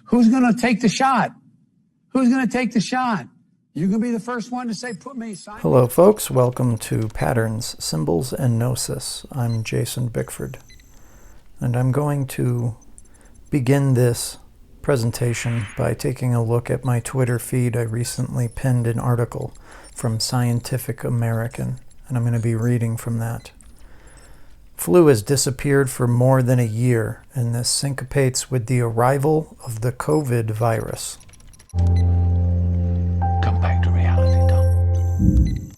Who's going to take the shot? Who's going to take the shot? You can be the first one to say, put me. Hello, folks. Welcome to Patterns, Symbols, and Gnosis. I'm Jason Bickford, and I'm going to begin this presentation by taking a look at my Twitter feed. I recently pinned an article from Scientific American, and I'm going to be reading from that. Flu has disappeared for more than a year, and this syncopates with the arrival of the COVID virus. Come back to reality, Tom.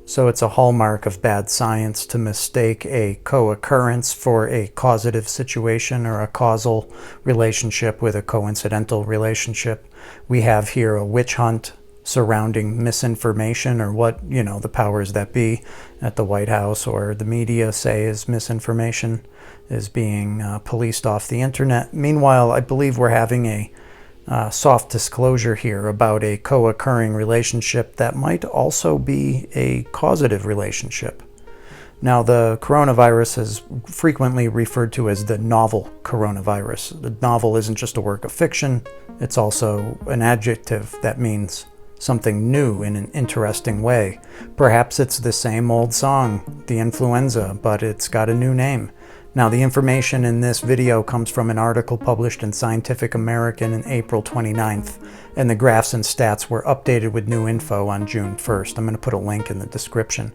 So it's a hallmark of bad science to mistake a co-occurrence for a causative situation or a causal relationship with a coincidental relationship. We have here a witch hunt surrounding misinformation, or what, the powers that be at the White House or the media say is misinformation, is being policed off the internet. Meanwhile, I believe we're having a soft disclosure here about a co-occurring relationship that might also be a causative relationship. Now, the coronavirus is frequently referred to as the novel coronavirus. The novel isn't just a work of fiction, it's also an adjective that means something new in an interesting way. Perhaps it's the same old song, the Influenza, but it's got a new name. Now, the information in this video comes from an article published in Scientific American on April 29th, and the graphs and stats were updated with new info on June 1st. I'm going to put a link in the description.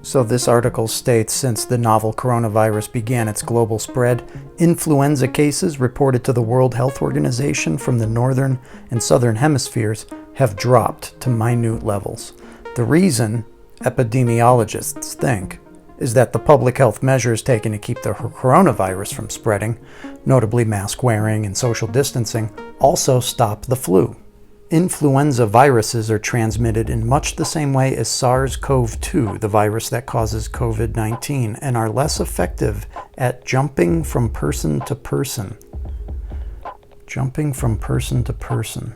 So this article states, since the novel coronavirus began its global spread, influenza cases reported to the World Health Organization from the northern and southern hemispheres have dropped to minute levels. The reason, epidemiologists think, is that the public health measures taken to keep the coronavirus from spreading, notably mask wearing and social distancing, also stop the flu. Influenza viruses are transmitted in much the same way as SARS-CoV-2, the virus that causes COVID-19, and are less effective at jumping from person to person. Jumping from person to person.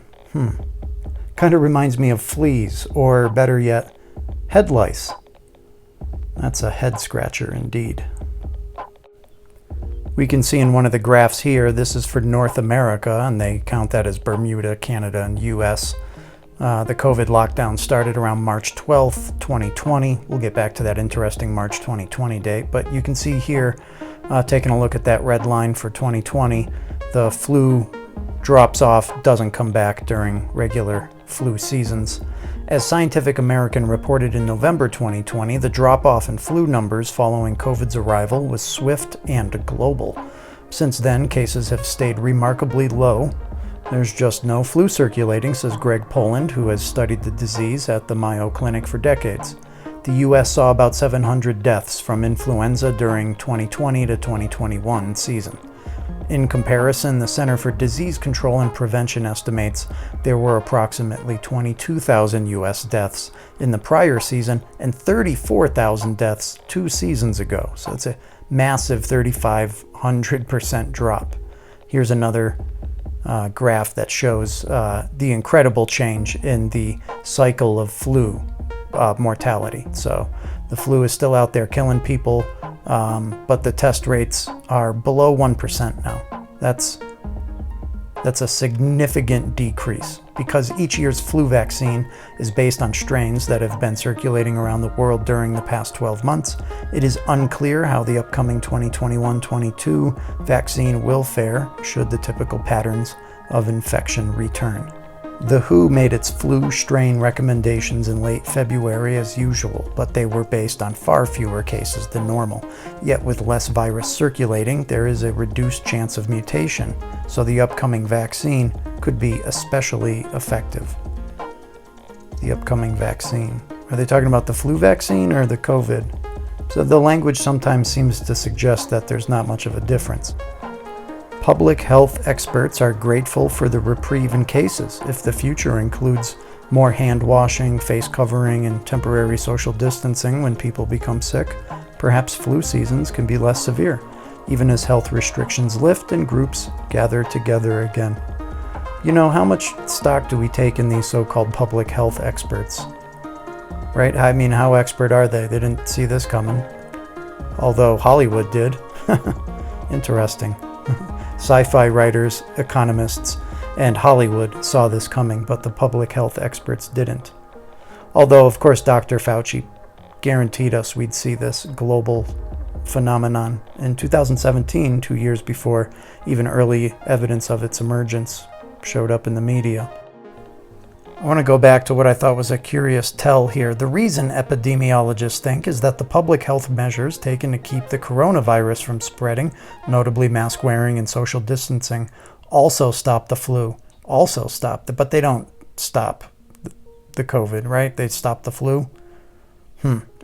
Kind of reminds me of fleas, or better yet, head lice. That's a head scratcher indeed. We can see in one of the graphs here, this is for North America, and they count that as Bermuda, Canada, and US. The COVID lockdown started around March 12th, 2020. We'll get back to that interesting March 2020 date, but you can see here, taking a look at that red line for 2020, the flu drops off, doesn't come back during regular flu seasons. As Scientific American reported in November 2020, the drop-off in flu numbers following COVID's arrival was swift and global. Since then, cases have stayed remarkably low. There's just no flu circulating, says Greg Poland, who has studied the disease at the Mayo Clinic for decades. The U.S. saw about 700 deaths from influenza during 2020 to 2021 season. In comparison, the Center for Disease Control and Prevention estimates there were approximately 22,000 U.S. deaths in the prior season and 34,000 deaths 2 seasons ago. So it's a massive 3,500% drop. Here's another graph that shows the incredible change in the cycle of flu mortality. So the flu is still out there killing people, but the test rates are below 1% now. That's a significant decrease, because each year's flu vaccine is based on strains that have been circulating around the world during the past 12 months. It is unclear how the upcoming 2021-22 vaccine will fare should the typical patterns of infection return. The WHO made its flu strain recommendations in late February as usual, but they were based on far fewer cases than normal. Yet with less virus circulating, there is a reduced chance of mutation, so the upcoming vaccine could be especially effective. The upcoming vaccine. Are they talking about the flu vaccine or the COVID? So the language sometimes seems to suggest that there's not much of a difference. Public health experts are grateful for the reprieve in cases if the future includes more hand washing, face covering, and temporary social distancing when people become sick. Perhaps flu seasons can be less severe, even as health restrictions lift and groups gather together again. How much stock do we take in these so-called public health experts? Right? I mean, how expert are they? They didn't see this coming. Although Hollywood did. Interesting. Sci-fi writers, economists, and Hollywood saw this coming, but the public health experts didn't. Although, of course, Dr. Fauci guaranteed us we'd see this global phenomenon in 2017, 2 years before even early evidence of its emergence showed up in the media. I want to go back to what I thought was a curious tell here. The reason epidemiologists think is that the public health measures taken to keep the coronavirus from spreading, notably mask wearing and social distancing, also stop the flu. But they don't stop the COVID, right? They stop the flu.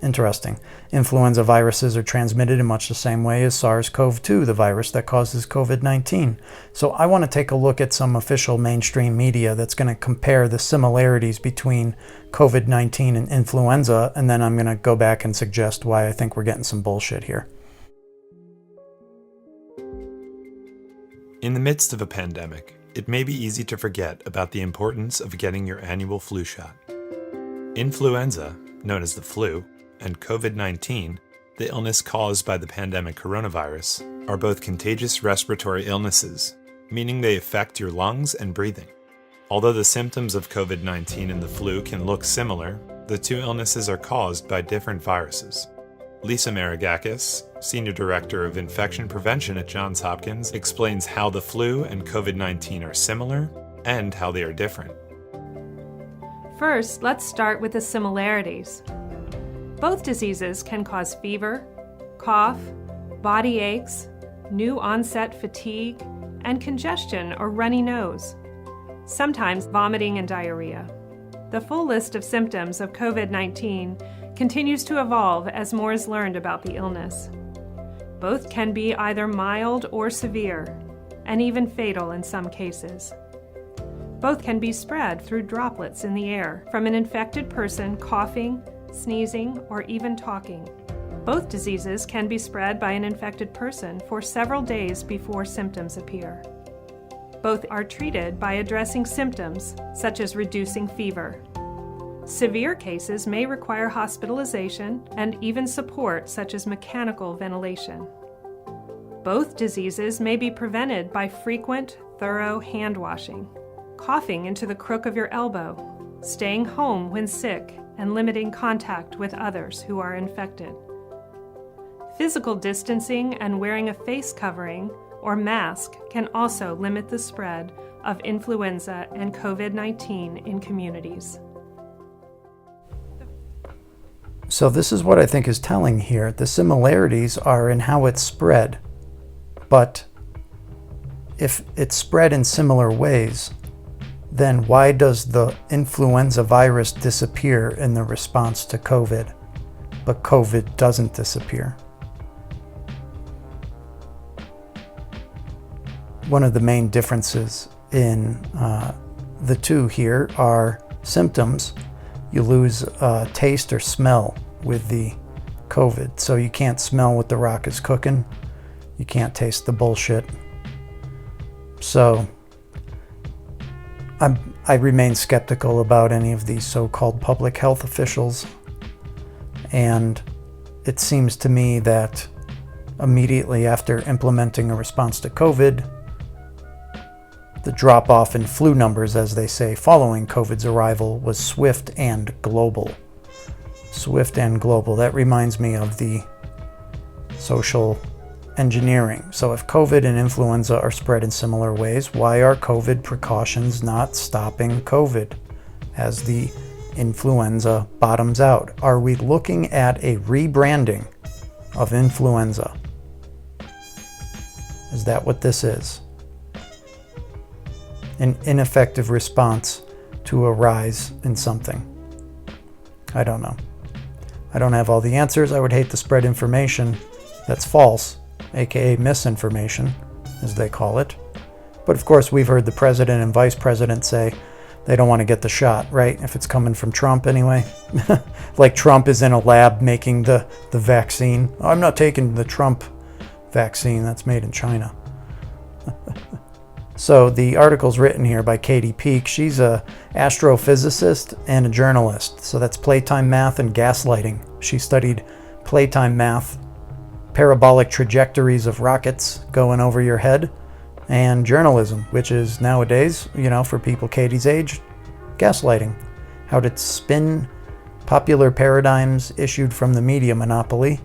Interesting. Influenza viruses are transmitted in much the same way as SARS-CoV-2, the virus that causes COVID-19. So I want to take a look at some official mainstream media that's going to compare the similarities between COVID-19 and influenza, and then I'm going to go back and suggest why I think we're getting some bullshit here. In the midst of a pandemic, it may be easy to forget about the importance of getting your annual flu shot. Influenza, known as the flu, and COVID-19, the illness caused by the pandemic coronavirus, are both contagious respiratory illnesses, meaning they affect your lungs and breathing. Although the symptoms of COVID-19 and the flu can look similar, the two illnesses are caused by different viruses. Lisa Maragakis, Senior Director of Infection Prevention at Johns Hopkins, explains how the flu and COVID-19 are similar and how they are different. First, let's start with the similarities. Both diseases can cause fever, cough, body aches, new onset fatigue, and congestion or runny nose, sometimes vomiting and diarrhea. The full list of symptoms of COVID-19 continues to evolve as more is learned about the illness. Both can be either mild or severe, and even fatal in some cases. Both can be spread through droplets in the air from an infected person coughing, sneezing, or even talking. Both diseases can be spread by an infected person for several days before symptoms appear. Both are treated by addressing symptoms, such as reducing fever. Severe cases may require hospitalization and even support, such as mechanical ventilation. Both diseases may be prevented by frequent, thorough hand washing, coughing into the crook of your elbow, staying home when sick, and limiting contact with others who are infected. Physical distancing and wearing a face covering or mask can also limit the spread of influenza and COVID-19 in communities. So this is what I think is telling here. The similarities are in how it's spread. But if it's spread in similar ways, then why does the influenza virus disappear in the response to COVID, but COVID doesn't disappear? One of the main differences in the two here are symptoms. You lose taste or smell with the COVID. So you can't smell what the rock is cooking. You can't taste the bullshit. So I remain skeptical about any of these so-called public health officials. And it seems to me that immediately after implementing a response to COVID, the drop-off in flu numbers, as they say, following COVID's arrival was swift and global. Swift and global. That reminds me of the social engineering. So if COVID and influenza are spread in similar ways, why are COVID precautions not stopping COVID as the influenza bottoms out? Are we looking at a rebranding of influenza? Is that what this is? An ineffective response to a rise in something? I don't know. I don't have all the answers. I would hate to spread information that's false, aka misinformation, as they call it. But of course, we've heard the president and vice president say they don't want to get the shot, right? If it's coming from Trump anyway. Like Trump is in a lab making the vaccine. I'm not taking the Trump vaccine, that's made in China. So the article's written here by Katie Peak. She's a astrophysicist and a journalist. So that's playtime math and gaslighting. She studied playtime math parabolic trajectories of rockets going over your head, and journalism, which is nowadays, for people Katie's age, gaslighting. How to spin popular paradigms issued from the media monopoly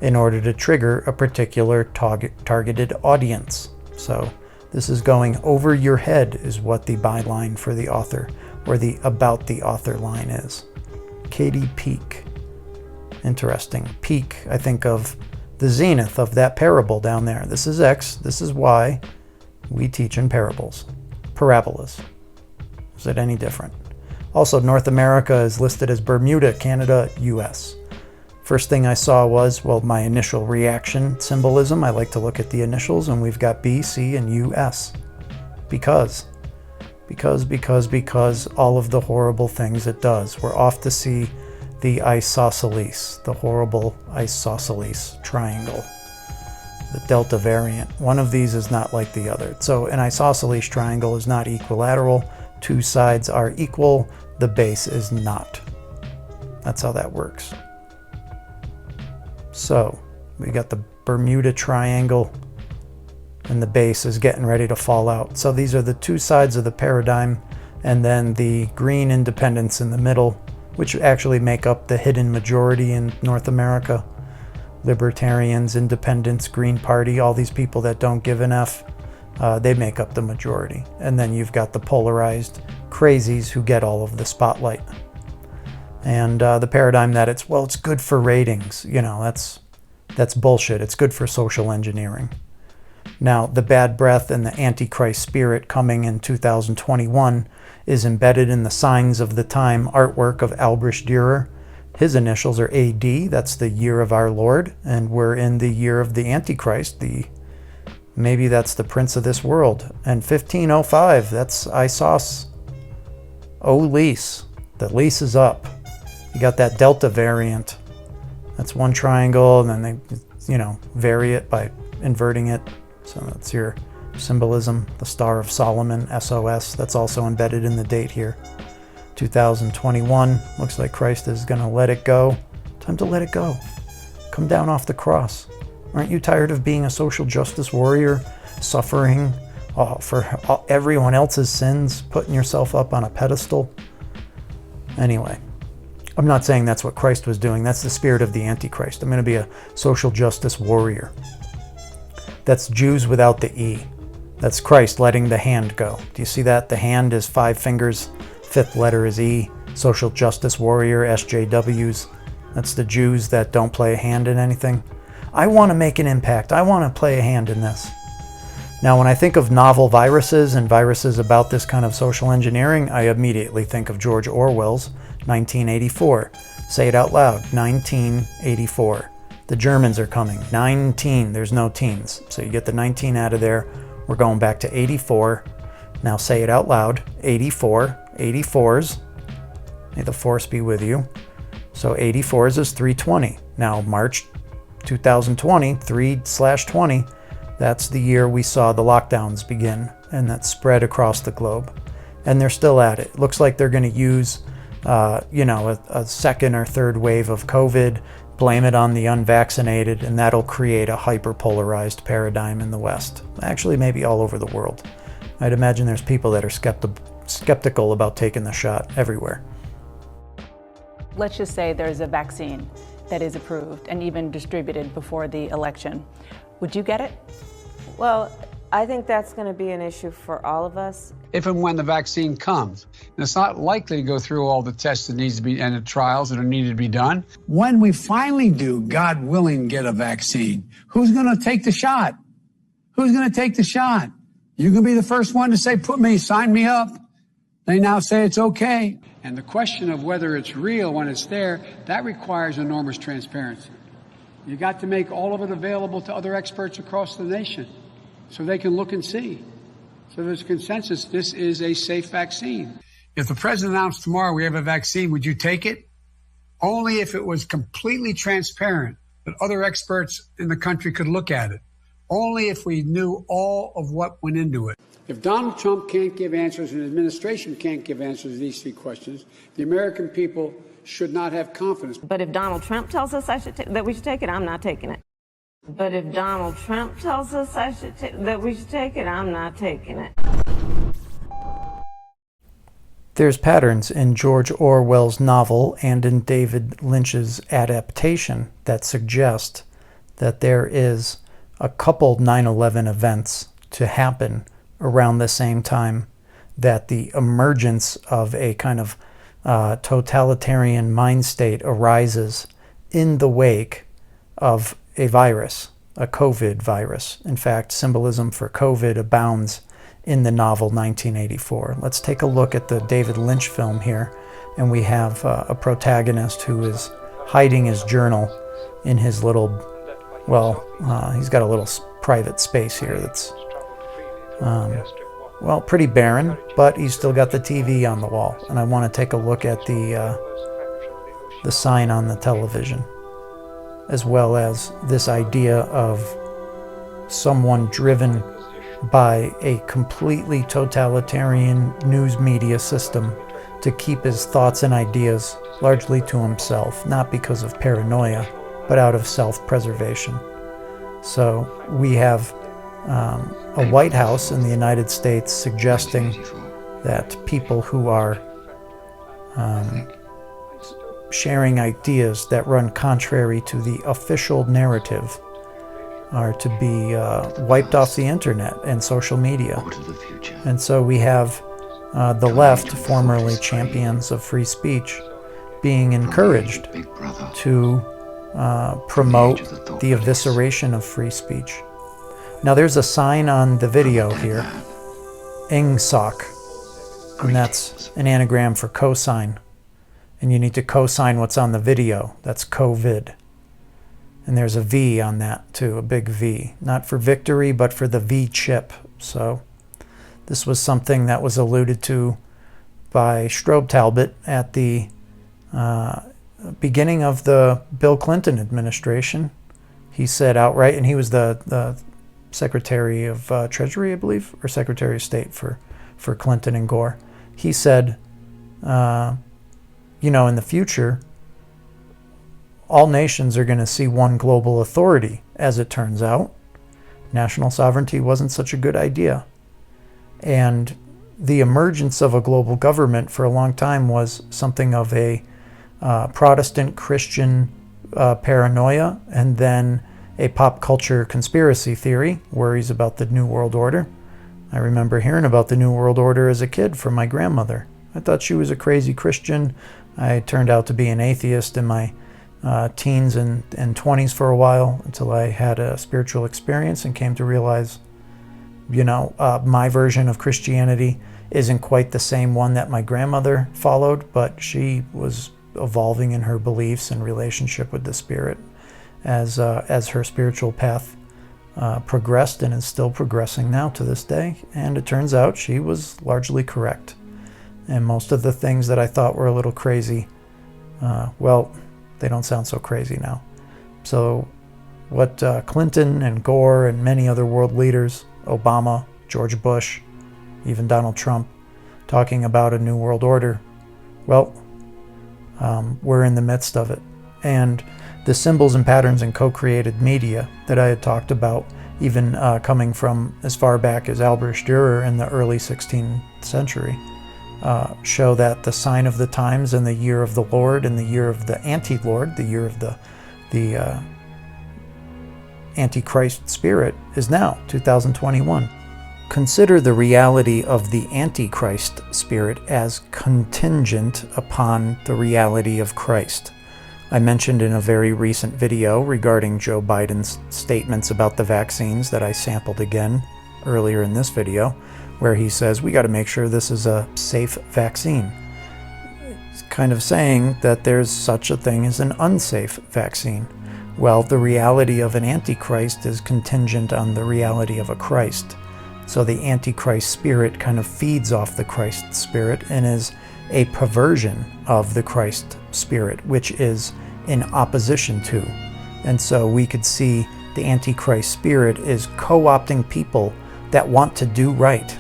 in order to trigger a particular targeted audience. So this is going over your head is what the byline for the author, or the about the author line is. Katie Peak. Interesting. Peak, I think of the zenith of that parable down there. This is X, this is Y. We teach in parables. Parabolas. Is it any different? Also, North America is listed as Bermuda, Canada, US. First thing I saw was, my initial reaction symbolism. I like to look at the initials, and we've got B, C, and US. Because all of the horrible things it does. We're off to see the isosceles, the horrible isosceles triangle, the delta variant. One of these is not like the other. So an isosceles triangle is not equilateral. Two sides are equal. The base is not. That's how that works. So we got the Bermuda Triangle, and the base is getting ready to fall out. So these are the two sides of the paradigm, and then the green independents in the middle, which actually make up the hidden majority in North America. Libertarians, independents, Green Party, all these people that don't give an F, they make up the majority. And then you've got the polarized crazies who get all of the spotlight. And the paradigm that it's good for ratings, that's bullshit. It's good for social engineering. Now, the bad breath and the Antichrist spirit coming in 2021 is embedded in the Signs of the Time artwork of Albrecht Dürer. His initials are AD, that's the year of our Lord, and we're in the year of the Antichrist, maybe that's the prince of this world. And 1505, that's Isos. Lease. The lease is up. You got that delta variant. That's one triangle, and then they, vary it by inverting it. So that's your symbolism. The Star of Solomon, SOS, that's also embedded in the date here. 2021, looks like Christ is going to let it go. Time to let it go. Come down off the cross. Aren't you tired of being a social justice warrior, suffering for everyone else's sins, putting yourself up on a pedestal? Anyway, I'm not saying that's what Christ was doing. That's the spirit of the Antichrist. I'm going to be a social justice warrior. That's Jews without the E. That's Christ letting the hand go. Do you see that? The hand is 5 fingers. 5th letter is E. Social justice warrior, SJWs. That's the Jews that don't play a hand in anything. I want to make an impact. I want to play a hand in this. Now, when I think of novel viruses and viruses about this kind of social engineering, I immediately think of George Orwell's 1984. Say it out loud. 1984. The Germans are coming. 19. There's no teens. So you get the 19 out of there. We're going back to 84. Now say it out loud. 84. 84s. May the force be with you. So 84s is 320. Now March 2020, 3/20, that's the year we saw the lockdowns begin, and that spread across the globe. And they're still at it. Looks like they're going to use, a second or third wave of COVID, blame it on the unvaccinated, and that'll create a hyper-polarized paradigm in the West. Actually, maybe all over the world. I'd imagine there's people that are skeptical about taking the shot everywhere. Let's just say there's a vaccine that is approved and even distributed before the election. Would you get it? Well, I think that's going to be an issue for all of us. If and when the vaccine comes. And it's not likely to go through all the tests that needs to be, and the trials that are needed to be done. When we finally do, God willing, get a vaccine, who's going to take the shot? Who's going to take the shot? You can be the first one to say, sign me up. They now say it's okay. And the question of whether it's real when it's there, that requires enormous transparency. You got to make all of it available to other experts across the nation so they can look and see. So there's consensus, this is a safe vaccine. If the president announced tomorrow we have a vaccine, would you take it? Only if it was completely transparent that other experts in the country could look at it. Only if we knew all of what went into it. If Donald Trump can't give answers and the administration can't give answers to these 3 questions, the American people should not have confidence. But if Donald Trump tells us that we should take it, I'm not taking it. But if Donald Trump tells us that we should take it, I'm not taking it. There's patterns in George Orwell's novel and in David Lynch's adaptation that suggest that there is a couple 9/11 events to happen around the same time that the emergence of a kind of totalitarian mind state arises in the wake of a virus, a COVID virus. In fact, symbolism for COVID abounds in the novel 1984. Let's take a look at the David Lynch film here, and we have a protagonist who is hiding his journal in his little, he's got a little private space here that's, pretty barren, but he's still got the TV on the wall. And I want to take a look at the sign on the television, as well as this idea of someone driven by a completely totalitarian news media system to keep his thoughts and ideas largely to himself, not because of paranoia, but out of self-preservation. So we have a White House in the United States suggesting that people who are sharing ideas that run contrary to the official narrative are to be wiped off the internet and social media. And so we have the left, formerly champions of free speech, being encouraged to promote the evisceration of free speech. Now there's a sign on the video here, INGSOC, and that's an anagram for cosine. And you need to cosine what's on the video. That's COVID. And there's a V on that too, a big V. Not for victory, but for the V chip. So this was something that was alluded to by Strobe Talbot at the beginning of the Bill Clinton administration. He said outright, and he was the Secretary of Treasury, I believe, or Secretary of State for Clinton and Gore. He said, in the future, all nations are going to see one global authority. As it turns out, national sovereignty wasn't such a good idea. And the emergence of a global government for a long time was something of a Protestant Christian paranoia, and then a pop culture conspiracy theory, worries about the New World Order. I remember hearing about the New World Order as a kid from my grandmother. I thought she was a crazy Christian. I turned out to be an atheist in my teens and 20s for a while, until I had a spiritual experience and came to realize, my version of Christianity isn't quite the same one that my grandmother followed, but she was evolving in her beliefs and relationship with the Spirit as her spiritual path progressed, and is still progressing now to this day. And it turns out she was largely correct. And most of the things that I thought were a little crazy, they don't sound so crazy now. So what Clinton and Gore and many other world leaders, Obama, George Bush, even Donald Trump, talking about a new world order, we're in the midst of it. And the symbols and patterns in co-created media that I had talked about, even coming from as far back as Albrecht Dürer in the early 16th century, show that the sign of the times and the year of the Lord and the year of the anti-Lord, the year of the Antichrist spirit, is now 2021. Consider the reality of the Antichrist spirit as contingent upon the reality of Christ. I mentioned in a very recent video regarding Joe Biden's statements about the vaccines that I sampled again earlier in this video, where he says we got to make sure this is a safe vaccine. It's kind of saying that there's such a thing as an unsafe vaccine. Well, the reality of an Antichrist is contingent on the reality of a Christ. So the Antichrist spirit kind of feeds off the Christ spirit and is a perversion of the Christ spirit, which is in opposition to. And so we could see the Antichrist spirit is co-opting people that want to do right.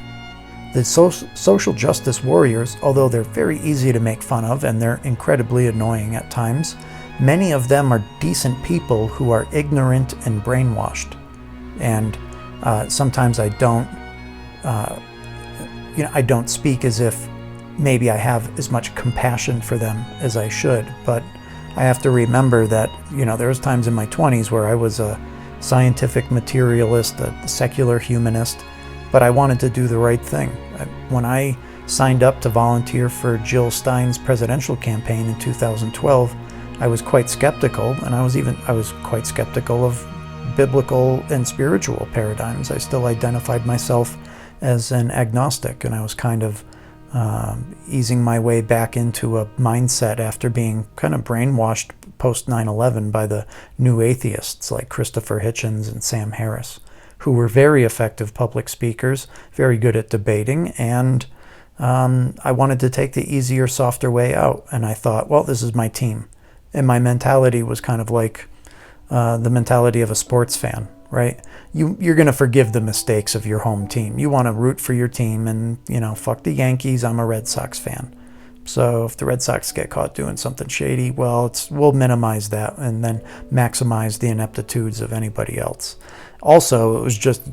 The social justice warriors, although they're very easy to make fun of and they're incredibly annoying at times, many of them are decent people who are ignorant and brainwashed. And sometimes I don't speak as if maybe I have as much compassion for them as I should, but I have to remember that, there was times in my 20s where I was a scientific materialist, a secular humanist, but I wanted to do the right thing. When I signed up to volunteer for Jill Stein's presidential campaign in 2012, I was quite skeptical, and I was quite skeptical of biblical and spiritual paradigms. I still identified myself as an agnostic, and I was kind of easing my way back into a mindset after being kind of brainwashed post 9/11 by the new atheists like Christopher Hitchens and Sam Harris, who were very effective public speakers, very good at debating, and I wanted to take the easier, softer way out. And I thought, well, this is my team. And my mentality was kind of like the mentality of a sports fan, right? You're going to forgive the mistakes of your home team. You want to root for your team, and, fuck the Yankees, I'm a Red Sox fan. So if the Red Sox get caught doing something shady, well, we'll minimize that and then maximize the ineptitudes of anybody else. Also, it was just,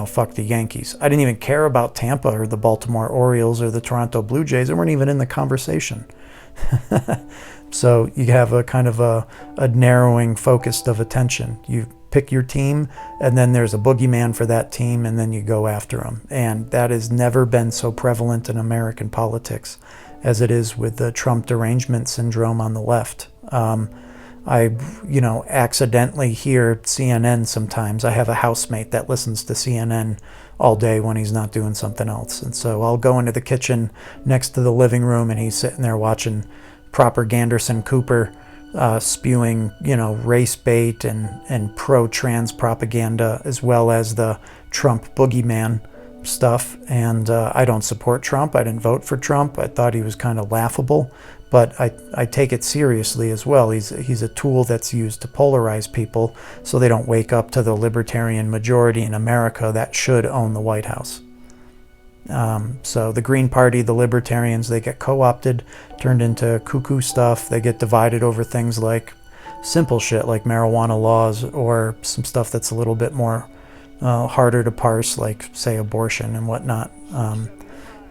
fuck the Yankees. I didn't even care about Tampa or the Baltimore Orioles or the Toronto Blue Jays. They weren't even in the conversation. So you have a kind of a narrowing focus of attention. You pick your team, and then there's a boogeyman for that team, and then you go after them. And that has never been so prevalent in American politics as it is with the Trump derangement syndrome on the left. I accidentally hear CNN sometimes. I have a housemate that listens to CNN all day when he's not doing something else. And so I'll go into the kitchen next to the living room, and he's sitting there watching Proper Ganderson Cooper spewing, race bait and pro-trans propaganda, as well as the Trump boogeyman stuff. And I don't support Trump. I didn't vote for Trump. I thought he was kind of laughable, but I take it seriously as well. He's a tool that's used to polarize people so they don't wake up to the libertarian majority in America that should own the White House. So the Green Party, the Libertarians, they get co-opted, turned into cuckoo stuff. They get divided over things like simple shit like marijuana laws, or some stuff that's a little bit more harder to parse, like, say, abortion and whatnot.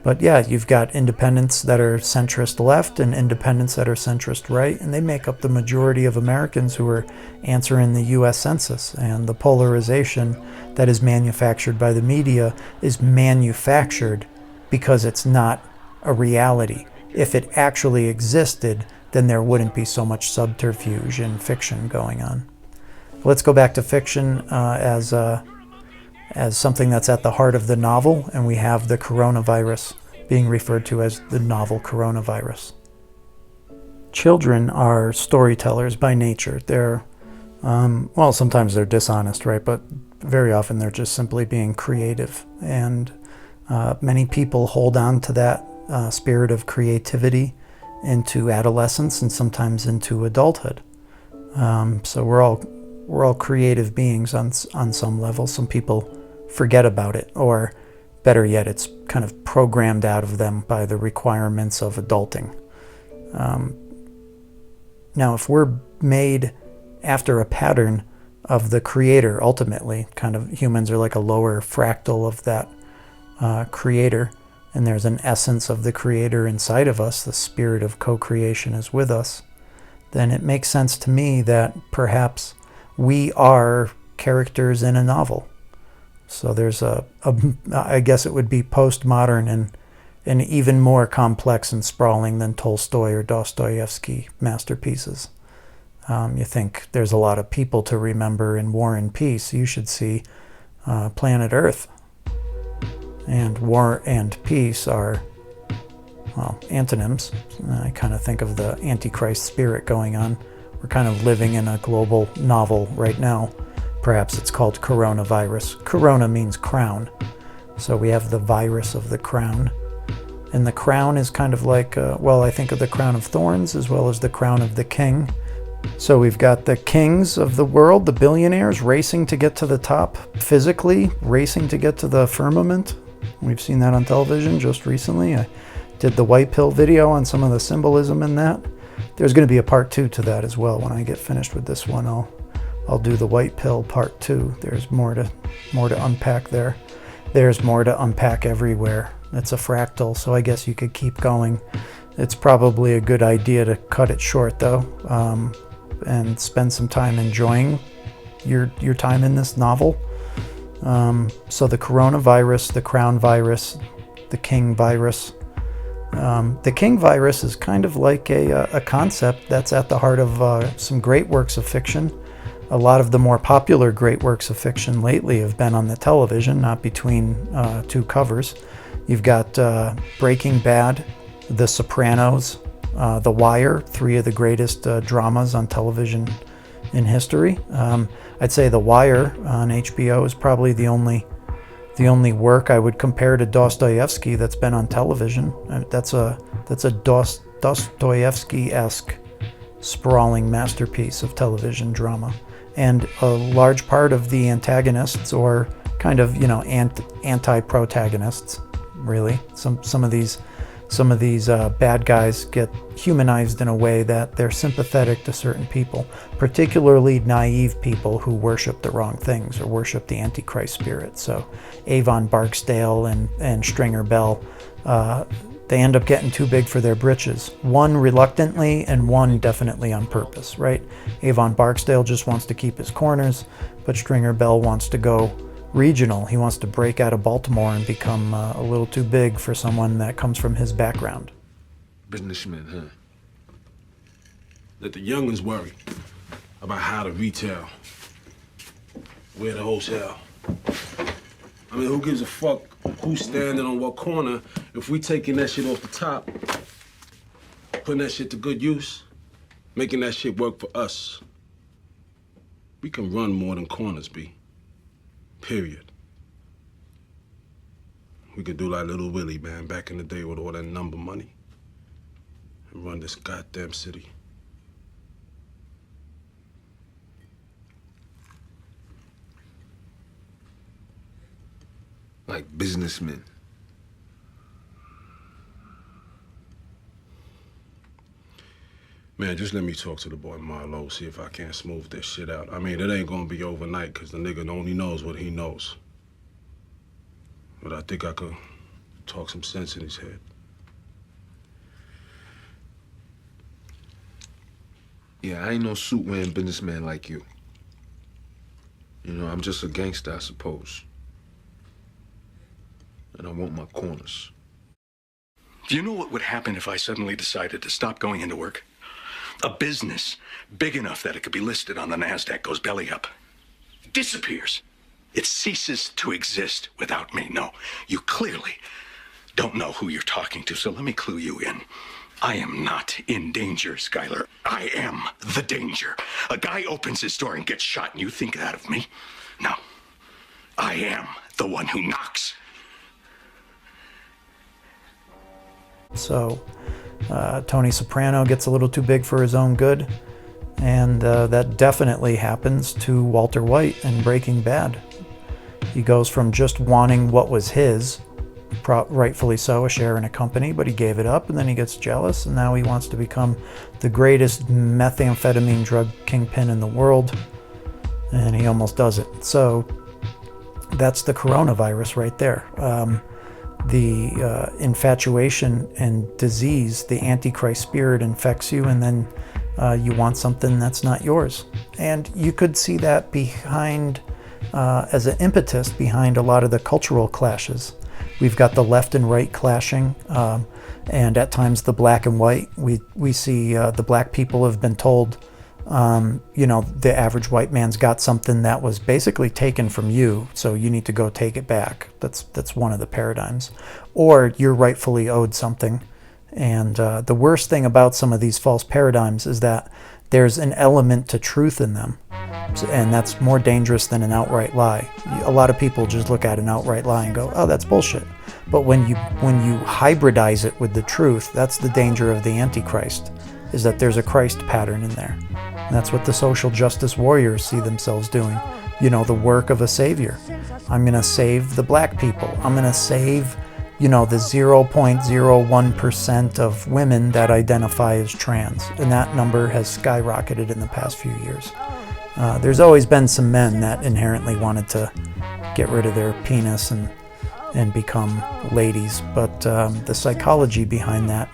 But yeah, you've got independents that are centrist left and independents that are centrist right, and they make up the majority of Americans who are answering the U.S. Census. And the polarization that is manufactured by the media is manufactured because it's not a reality. If it actually existed, then there wouldn't be so much subterfuge and fiction going on. Let's go back to fiction as something that's at the heart of the novel, and we have the coronavirus being referred to as the novel coronavirus. Children are storytellers by nature. They're, sometimes they're dishonest, right? But very often they're just simply being creative. And many people hold on to that spirit of creativity into adolescence and sometimes into adulthood. So we're all creative beings on some level. Some people forget about it, or better yet, it's kind of programmed out of them by the requirements of adulting. Now, if we're made after a pattern of the creator, ultimately, kind of humans are like a lower fractal of that creator, and there's an essence of the creator inside of us, the spirit of co-creation is with us, then it makes sense to me that perhaps we are characters in a novel. So there's I guess it would be postmodern and even more complex and sprawling than Tolstoy or Dostoevsky masterpieces. You think there's a lot of people to remember in War and Peace. You should see Planet Earth. And War and Peace are, antonyms. I kind of think of the Antichrist spirit going on. We're kind of living in a global novel right now. Perhaps it's called coronavirus. Corona means crown. So we have the virus of the crown. And the crown is kind of like, I think of the crown of thorns as well as the crown of the king. So we've got the kings of the world, the billionaires, racing to get to the top, physically racing to get to the firmament. We've seen that on television just recently. I did the white pill video on some of the symbolism in that. there's going to be a part 2 to that as well. When I get finished with this one, I'll do the white pill part 2. There's more to unpack there. There's more to unpack everywhere. It's a fractal, so I guess you could keep going. It's probably a good idea to cut it short though, and spend some time enjoying your time in this novel. So the coronavirus, the crown virus, the king virus. The king virus is kind of like a concept that's at the heart of some great works of fiction. A lot of the more popular great works of fiction lately have been on the television, not between 2 covers. You've got Breaking Bad, The Sopranos, The Wire, 3 of the greatest dramas on television in history. I'd say The Wire on HBO is probably the only work I would compare to Dostoevsky that's been on television. That's a Dostoevsky-esque sprawling masterpiece of television drama. And a large part of the antagonists, or kind of, anti-protagonists, really. Some of these bad guys get humanized in a way that they're sympathetic to certain people, particularly naive people who worship the wrong things or worship the Antichrist spirit. So Avon Barksdale and Stringer Bell, they end up getting too big for their britches. One reluctantly and one definitely on purpose, right? Avon Barksdale just wants to keep his corners, but Stringer Bell wants to go regional. He wants to break out of Baltimore and become a little too big for someone that comes from his background. Businessmen, huh? Let the young'uns worry about how to retail, where to wholesale. I mean, who gives a fuck who's standing on what corner if we taking that shit off the top, putting that shit to good use, making that shit work for us. We can run more than corners, B. Period. We could do like Little Willie, man, back in the day with all that number money and run this goddamn city. Like businessmen. Man, just let me talk to the boy Marlowe, see if I can't smooth this shit out. I mean, it ain't gonna be overnight, because the nigga only knows what he knows. But I think I could talk some sense in his head. Yeah, I ain't no suit-wearing businessman like you. You know, I'm just a gangster, I suppose. And I want my corners. Do you know what would happen if I suddenly decided to stop going into work? A business big enough that it could be listed on the NASDAQ goes belly up. Disappears. It ceases to exist without me. No, you clearly don't know who you're talking to, so let me clue you in. I am not in danger, Skylar. I am the danger. A guy opens his door and gets shot, and you think that of me? No. I am the one who knocks. So Tony Soprano gets a little too big for his own good, and that definitely happens to Walter White in Breaking Bad. He goes from just wanting what was his, rightfully so, a share in a company, but he gave it up, and then he gets jealous, and now he wants to become the greatest methamphetamine drug kingpin in the world, and he almost does it. So that's the coronavirus right there. The infatuation and disease, the Antichrist spirit infects you, and then you want something that's not yours. And you could see that behind, as an impetus behind a lot of the cultural clashes. We've got the left and right clashing, and at times the black and white. We see the black people have been told, the average white man's got something that was basically taken from you, so you need to go take it back. That's one of the paradigms. Or you're rightfully owed something. And the worst thing about some of these false paradigms is that there's an element to truth in them. And that's more dangerous than an outright lie. A lot of people just look at an outright lie and go, oh, that's bullshit. But when you hybridize it with the truth, that's the danger of the Antichrist, is that there's a Christ pattern in there. And that's what the social justice warriors see themselves doing. The work of a savior. I'm going to save the black people. I'm going to save you know, the 0.01% of women that identify as trans, and that number has skyrocketed in the past few years. There's always been some men that inherently wanted to get rid of their penis and become ladies, but the psychology behind that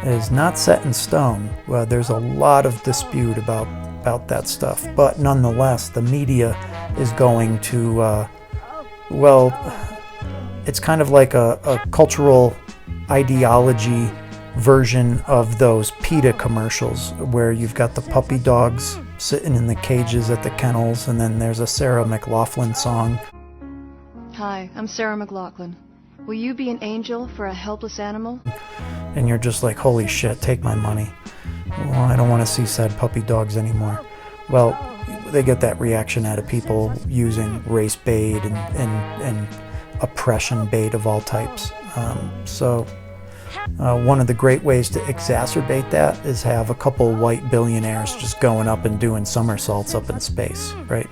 is not set in stone. There's a lot of dispute about that stuff, but nonetheless, the media is going to, it's kind of like a cultural ideology version of those PETA commercials where you've got the puppy dogs sitting in the cages at the kennels, and then there's a Sarah McLachlan song. Hi, I'm Sarah McLachlan. Will you be an angel for a helpless animal? And you're just like, holy shit, take my money. Well, I don't want to see sad puppy dogs anymore. Well, they get that reaction out of people using race bait and oppression bait of all types. One of the great ways to exacerbate that is have a couple white billionaires just going up and doing somersaults up in space, right?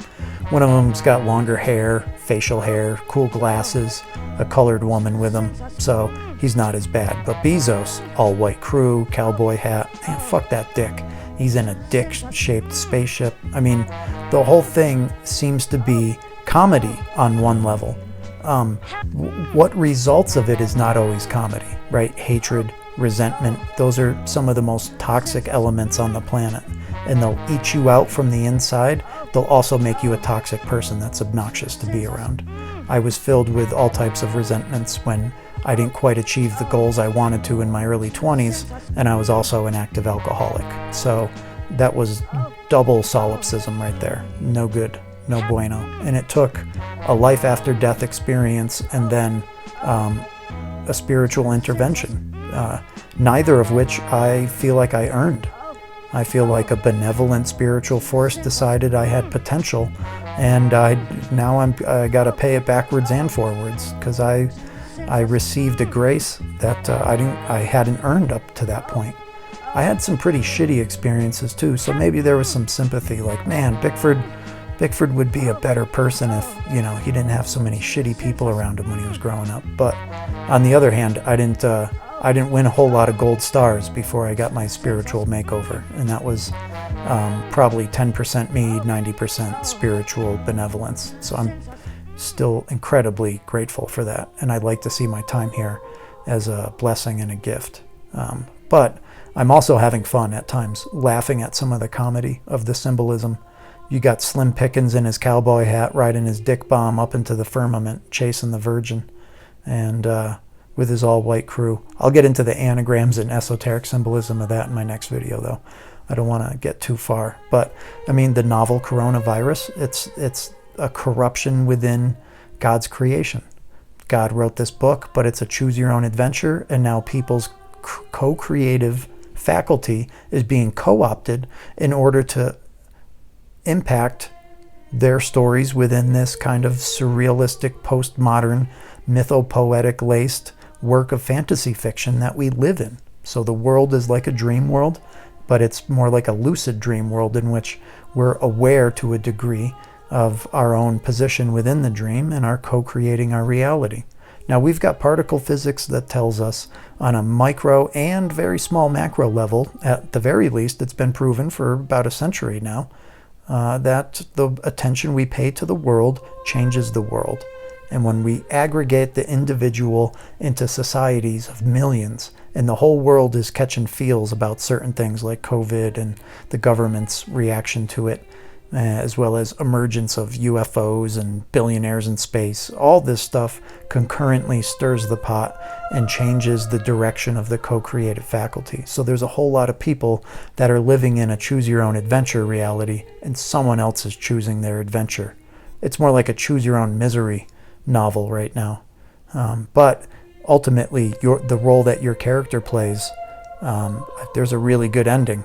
One of them's got longer hair, facial hair, cool glasses, a colored woman with him, so he's not as bad. But Bezos, all white crew, cowboy hat, man, fuck that dick. He's in a dick-shaped spaceship. I mean, the whole thing seems to be comedy on one level. What results of it is not always comedy, right? Hatred, resentment, those are some of the most toxic elements on the planet. And they'll eat you out from the inside. They'll also make you a toxic person that's obnoxious to be around. I was filled with all types of resentments when I didn't quite achieve the goals I wanted to in my early 20s, and I was also an active alcoholic. So that was double solipsism right there. No good. No bueno. And it took a life after death experience and then a spiritual intervention, neither of which I feel like I earned. I feel like a benevolent spiritual force decided I had potential, and I got to pay it backwards and forwards because I received a grace that I hadn't earned up to that point. I had some pretty shitty experiences too, so maybe there was some sympathy, like, man, Bickford would be a better person if, you know, he didn't have so many shitty people around him when he was growing up. But on the other hand, I didn't win a whole lot of gold stars before I got my spiritual makeover, and that was probably 10% me, 90% spiritual benevolence. So I'm still incredibly grateful for that, and I'd like to see my time here as a blessing and a gift. But I'm also having fun at times, laughing at some of the comedy of the symbolism. You got Slim Pickens in his cowboy hat riding his dick bomb up into the firmament, chasing the Virgin, and with his all-white crew. I'll get into the anagrams and esoteric symbolism of that in my next video, though. I don't want to get too far. But, I mean, the novel coronavirus, it's a corruption within God's creation. God wrote this book, but it's a choose-your-own-adventure, and now people's co-creative faculty is being co-opted in order to impact their stories within this kind of surrealistic, postmodern, mythopoetic laced work of fantasy fiction that we live in. So the world is like a dream world, but it's more like a lucid dream world in which we're aware to a degree of our own position within the dream and are co-creating our reality. Now, we've got particle physics that tells us on a micro and very small macro level, at the very least, it's been proven for about a century now, that the attention we pay to the world changes the world. And when we aggregate the individual into societies of millions, and the whole world is catching feels about certain things like COVID and the government's reaction to it, as well as emergence of UFOs and billionaires in space, all this stuff concurrently stirs the pot and changes the direction of the co-creative faculty. So there's a whole lot of people that are living in a choose-your-own-adventure reality, and someone else is choosing their adventure. It's more like a choose-your-own-misery novel right now. But ultimately, the role that your character plays, there's a really good ending.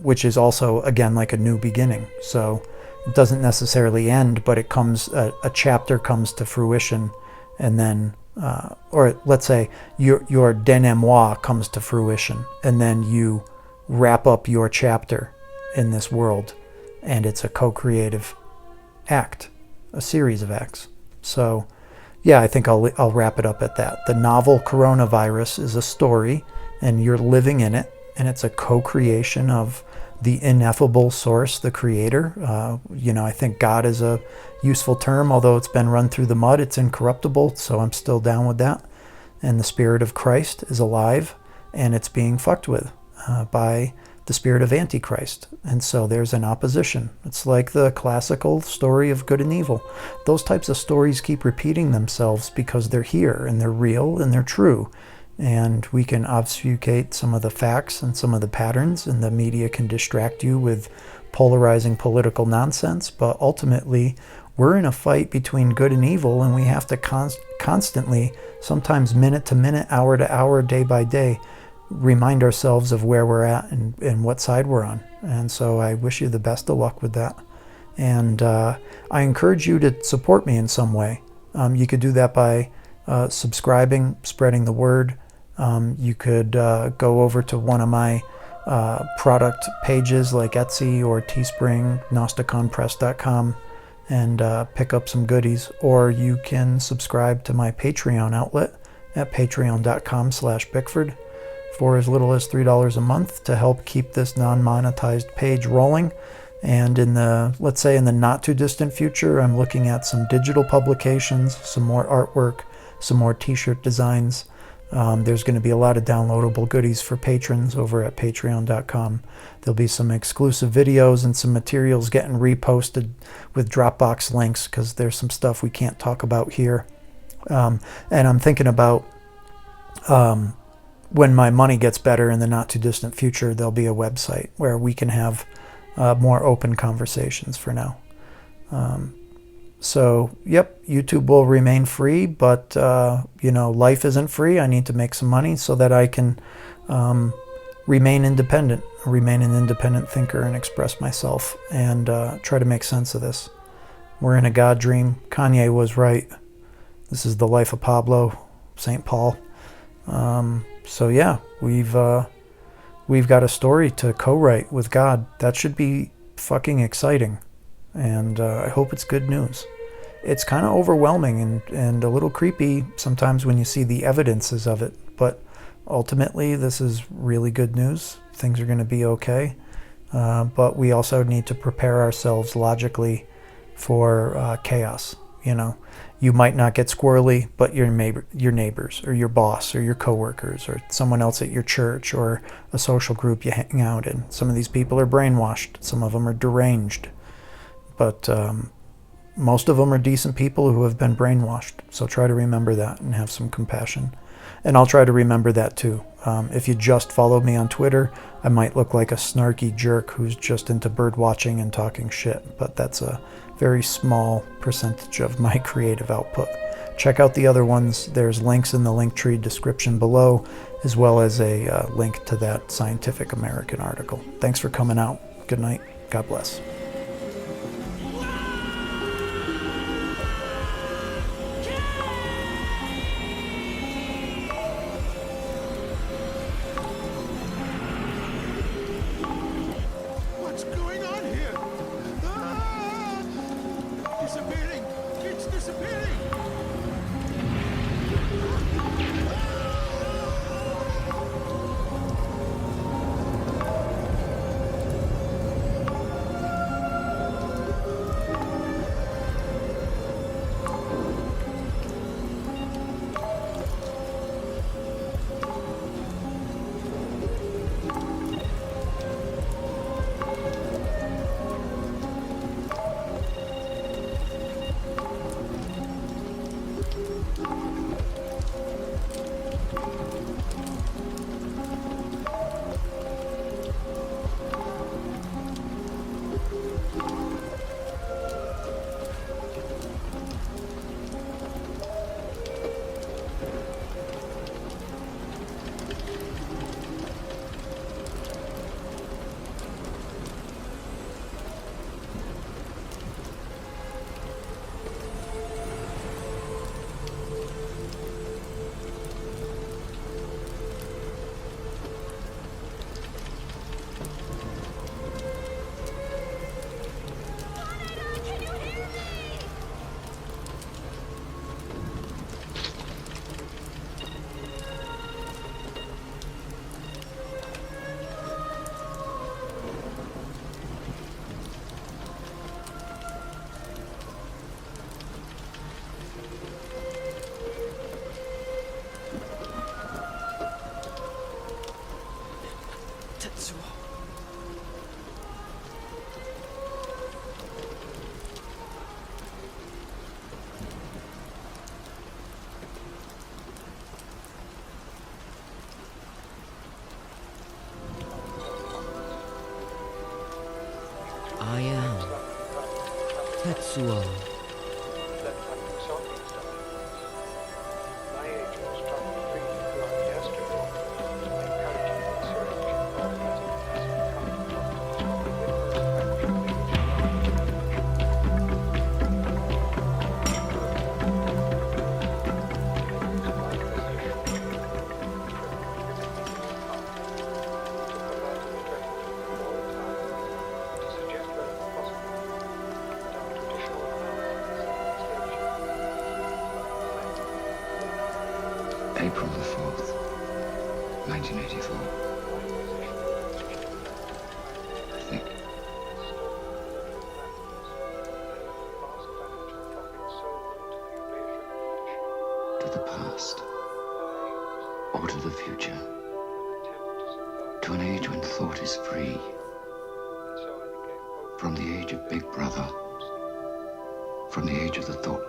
Which is also, again, like a new beginning. So it doesn't necessarily end, but it comes, a chapter comes to fruition, and then, or let's say your denouement comes to fruition, and then you wrap up your chapter in this world, and it's a co-creative act, a series of acts. So yeah, I think I'll wrap it up at that. The novel coronavirus is a story, and you're living in it, and it's a co-creation of the ineffable source, the creator. I think God is a useful term, although it's been run through the mud. It's incorruptible, so I'm still down with that. And the Spirit of Christ is alive, and it's being fucked with by the spirit of Antichrist. And so there's an opposition. It's like the classical story of good and evil. Those types of stories keep repeating themselves because they're here, and they're real, and they're true. And we can obfuscate some of the facts and some of the patterns, and the media can distract you with polarizing political nonsense. But ultimately, we're in a fight between good and evil, and we have to constantly, sometimes minute to minute, hour to hour, day by day, remind ourselves of where we're at and what side we're on. And so I wish you the best of luck with that. And I encourage you to support me in some way. You could do that by subscribing, spreading the word. You could go over to one of my product pages like Etsy or Teespring, gnosticonpress.com, and pick up some goodies. Or you can subscribe to my Patreon outlet at patreon.com/Bickford for as little as $3 a month to help keep this non-monetized page rolling. And in the, let's say in the not too distant future, I'm looking at some digital publications, some more artwork, some more t-shirt designs. There's going to be a lot of downloadable goodies for patrons over at patreon.com. There'll be some exclusive videos and some materials getting reposted with Dropbox links, because there's some stuff we can't talk about here. And I'm thinking about when my money gets better in the not too distant future, there'll be a website where we can have more open conversations for now. So, yep, YouTube will remain free, but, life isn't free. I need to make some money so that I can remain independent, remain an independent thinker, and express myself, and try to make sense of this. We're in a God dream. Kanye was right. This is the life of Pablo, St. Paul. So yeah, we've got a story to co-write with God. That should be fucking exciting, and I hope it's good news. It's kind of overwhelming and a little creepy sometimes when you see the evidences of it, but ultimately this is really good news. Things are going to be okay, but we also need to prepare ourselves logically for chaos. You might not get squirrely, but your neighbors or your boss or your coworkers or someone else at your church or a social group you hang out in. Some of these people are brainwashed. Some of them are deranged. But most of them are decent people who have been brainwashed. So try to remember that and have some compassion. And I'll try to remember that too. If you just follow me on Twitter, I might look like a snarky jerk who's just into bird watching and talking shit. But that's a very small percentage of my creative output. Check out the other ones. There's links in the Linktree description below, as well as a link to that Scientific American article. Thanks for coming out. Good night. God bless. April the 4th, 1984. I think. To the past, or to the future. To an age when thought is free. From the age of Big Brother. From the age of the thought